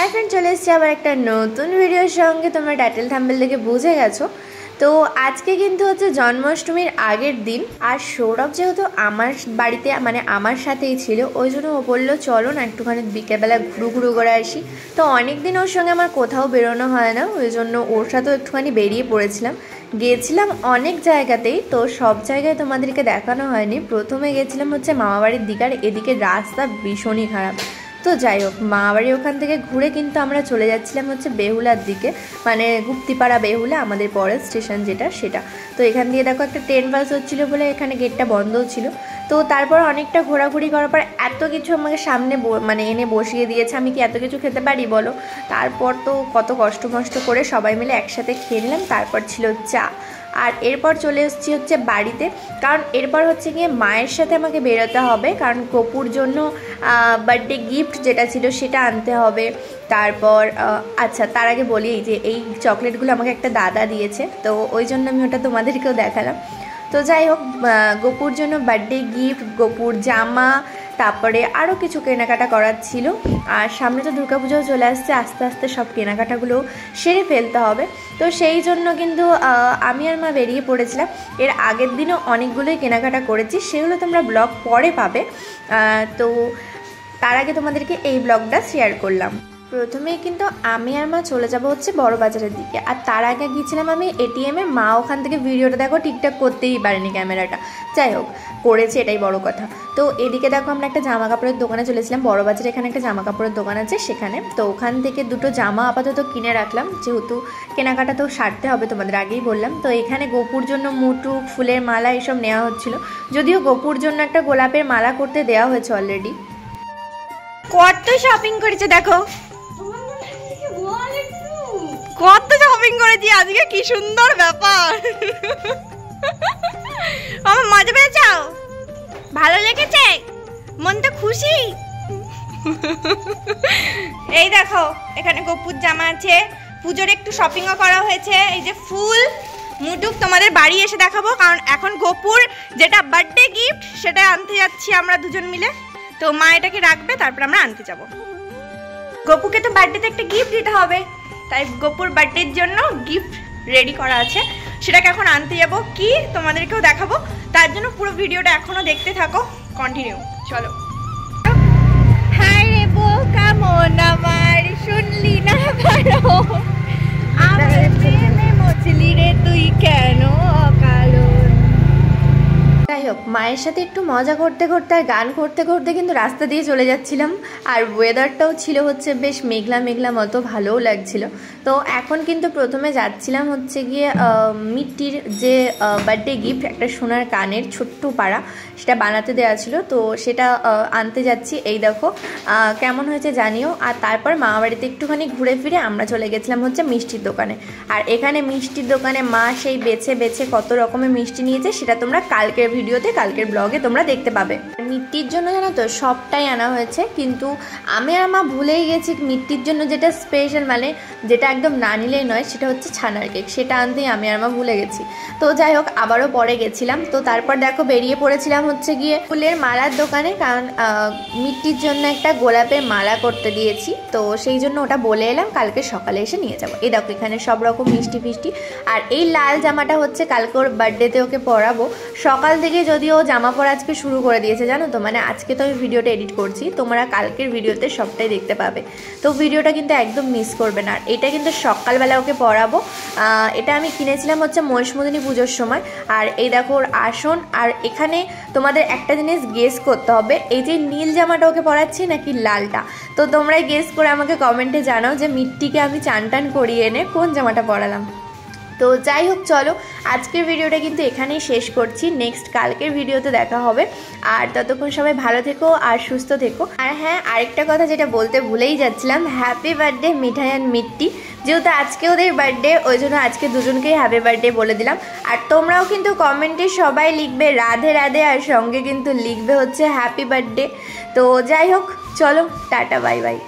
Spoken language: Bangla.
हाय फ्रेंड चले एसेছি আবার একটা নতুন ভিডিওর সঙ্গে। তোমরা টাইটেল থাম্বনেল দেখে বুঝে গেছো। তো আজকে কিন্তু হচ্ছে জন্মাষ্টমীর আগের দিন, আর সৌরভ যেহেতু আমার বাড়িতে মানে আমার সাথেই ছিল, ওই জন্য ও বললো চলো না একটুখানি বিকেলবেলা ঘুরু করে আসি। তো অনেক দিন ওর সঙ্গে আমার কোথাও বেরোনো হয় না, ওই জন্য ওর সাথেও একটুখানি বেরিয়ে পড়েছিলাম। গিয়েছিলাম অনেক জায়গাতেই, তো সব জায়গায় তোমাদেরকে দেখানো হয়নি। প্রথমে গেছিলাম হচ্ছে মামাবাড়ির দিকে, আর এদিকে রাস্তা ভীষণই খারাপ। তো যাই হোক, মামাবাড়ি ওখান থেকে ঘুরে কিন্তু আমরা চলে যাচ্ছিলাম হচ্ছে বেহুলার দিকে, মানে গুপ্তিপাড়া বেহুলা, আমাদের পরের স্টেশন যেটা সেটা। তো এখান দিয়ে দেখো একটা ট্রেন বাস হচ্ছিলো বলে এখানে গেটটা বন্ধও ছিল। তো তারপর অনেকটা ঘোরাঘুরি করার পর এত কিছু আমাকে সামনে মানে এনে বসিয়ে দিয়েছে, আমি কি এত কিছু খেতে পারি বলো। তারপর তো কত কষ্ট মষ্ট করে সবাই মিলে একসাথে খেয়ে নিলাম। তারপর ছিল চা, আর এরপর চলে এসেছি হচ্ছে বাড়িতে, কারণ এরপর হচ্ছে গিয়ে মায়ের সাথে আমাকে বেরোতে হবে, কারণ গপুর জন্য বার্থডে গিফট যেটা ছিল সেটা আনতে হবে। তারপর আচ্ছা তার আগে বলি যে এই চকলেটগুলো আমাকে একটা দাদা দিয়েছে, তো ওই জন্য আমি ওটা তোমাদেরকেও দেখালাম। তো যাই হোক, গপুর জন্য বার্থডে গিফট, গপুর জামা, তারপরে আরও কিছু কেনাকাটা করার ছিল। আর সামনে তো দুর্গাপুজোও চলে আসছে, আস্তে আস্তে সব কেনাকাটাগুলো সেরে ফেলতে হবে। তো সেই জন্য কিন্তু আমি আর মা বেরিয়ে পড়েছিলাম। এর আগের দিনও অনেকগুলোই কেনাকাটা করেছি, সেগুলো তোমরা ব্লগ পরে পাবে। তো তার আগে তোমাদেরকে এই ব্লগটা শেয়ার করলাম। প্রথমেই কিন্তু আমি আর মা চলে যাব হচ্ছে বড় বাজারের দিকে, আর তার আগে গিয়েছিলাম আমি এটিএমে। মা ওখান থেকে ভিডিওটা দেখো ঠিকঠাক করতেই পারেনি ক্যামেরাটা, যাই হোক করেছে, এটাই বড় কথা। তো এদিকে দেখো আমরা একটা জামা কাপড়ের দোকানে চলেছিলাম, বড় বাজারে এখানে একটা জামা কাপড়ের দোকান আছে সেখানে। তো ওখান থেকে দুটো জামা আপাতত কিনে রাখলাম, যেহেতু কেনাকাটা তো সারতে হবে, তোমাদের আগেই বললাম। তো এখানে গপুর জন্য মুটুক, ফুলের মালা এসব নেওয়া হচ্ছিল, যদিও গপুর জন্য একটা গোলাপের মালা করতে দেওয়া হয়েছে অলরেডি। কত শপিং করেছে দেখো, কত শপিং করেছি আজকে, কি সুন্দর ব্যাপার। আমার মজা পেয়েছো? ভালো লেগেছে? মনটা খুশি? এই দেখো এখানে গপুর জামা আছে, পুজোর একটু শপিংও করা হয়েছে। এই যে ফুল মুটুক তোমাদের বাড়ি এসে দেখাবো, কারণ এখন গপুর যেটা বার্থডে গিফট সেটা আনতে যাচ্ছি আমরা দুজন মিলে। তো মা এটাকে রাখবে, তারপর আমরা আনতে যাব। গপুকে তো বার্থডেতে একটা গিফট দিতে হবে, তাই গপুর বার্থডের জন্য গিফট রেডি করা আছে, সেটাকে এখন আনতে যাবো। কি তোমাদেরকেও দেখাবো, তার জন্য পুরো ভিডিওটা এখনো দেখতে থাকো, কন্টিনিউ। চলো। হাই রে বোকা মন আমার, শুনলি না ভালো, আমার প্রেমে মচলি রে তুই কেন অকারণ। যাই হোক, মায়ের সাথে একটু মজা করতে করতে আর গান করতে করতে কিন্তু রাস্তা দিয়ে চলে যাচ্ছিলাম। আর ওয়েদারটাও ছিল হচ্ছে বেশ মেঘলা মেঘলা মতো, ভালোও লাগছিল। তো এখন কিন্তু প্রথমে যাচ্ছিলাম হচ্ছে গিয়ে মিট্টির যে বার্থডে গিফট, একটা সোনার কানের ছোট্ট পাড়া, সেটা বানাতে দেওয়া ছিল, তো সেটা আনতে যাচ্ছি। এই দেখো কেমন হয়েছে জানিও। আর তারপর মামাবাড়িতে একটুখানি ঘুরে ফিরে আমরা চলে গেছিলাম হচ্ছে মিষ্টির দোকানে। আর এখানে মিষ্টির দোকানে মা সেই বেছে বেছে কত রকমের মিষ্টি নিয়েছে, সেটা তোমরা কালকের ভিডিওতে, কালকের ব্লগে তোমরা দেখতে পাবে। মিট্টির জন্য জানো তো সবটাই আনা হয়েছে, কিন্তু আমি আর মা ভুলেই গেছি মিট্টির জন্য যেটা স্পেশাল, মানে যেটা একদম না নিলেই নয়, সেটা হচ্ছে ছানার কেক, সেটা আনতেই আমি আর মা ভুলে গেছি। তো যাই হোক, আবারও পরে গেছিলাম। তো তারপর দেখো বেরিয়ে পড়েছিলাম হচ্ছে গিয়ে ফুলের মালার দোকানে, কারণ মিট্টির জন্য একটা গোলাপের মালা করতে দিয়েছি, তো সেই জন্য ওটা বলে এলাম কালকে সকালে এসে নিয়ে যাবো। এই দেখো এখানে সব রকম মিষ্টি ফিষ্টি। আর এই লাল জামাটা হচ্ছে কালকে ওর বার্থডেতে ওকে পরাবো। সকাল থেকে যদিও জামা পরা আজকে শুরু করে দিয়েছে জানো তো, মানে আজকে তো আমি ভিডিওটা এডিট করছি, তোমরা কালকের ভিডিওতে সবটাই দেখতে পাবে। তো ভিডিওটা কিন্তু একদম মিস করবে না। আর এটা কিন্তু সকালবেলা ওকে পরাবো। এটা আমি কিনেছিলাম হচ্ছে মহিষমদিনী পুজোর সময়। আর এই দেখো ওর আসন। আর এখানে তোমাদের একটা জিনিস গেস করতে হবে, এই যে নীল জামাটা ওকে পরাচ্ছি নাকি লালটা। তো তোমরাই গেস করে আমাকে কমেন্টে জানাও যে মিট্টিকে আমি চান টান করিয়ে এনে কোন জামাটা পরালাম। তো যাই হোক, চলো আজকের ভিডিওটা কিন্তু এখানেই শেষ করছি, নেক্সট কালকের ভিডিওতে দেখা হবে। আর ততক্ষণ সবাই ভালো থেকো আর সুস্থ থেকো। আর হ্যাঁ, আরেকটা কথা যেটা বলতে ভুলেই যাচ্ছিলাম, হ্যাপি বার্থডে মিঠাই অ্যান্ড মিট্টি। যেহেতু আজকে ওদের বার্থডে, ওই জন্য আজকে দুজনকেই হ্যাপি বার্থডে বলে দিলাম। আর তোমরাও কিন্তু কমেন্টে সবাই লিখবে রাধে রাধে, আর সঙ্গে কিন্তু লিখবে হচ্ছে হ্যাপি বার্থডে। তো যাই হোক, চলো টাটা, বাই বাই।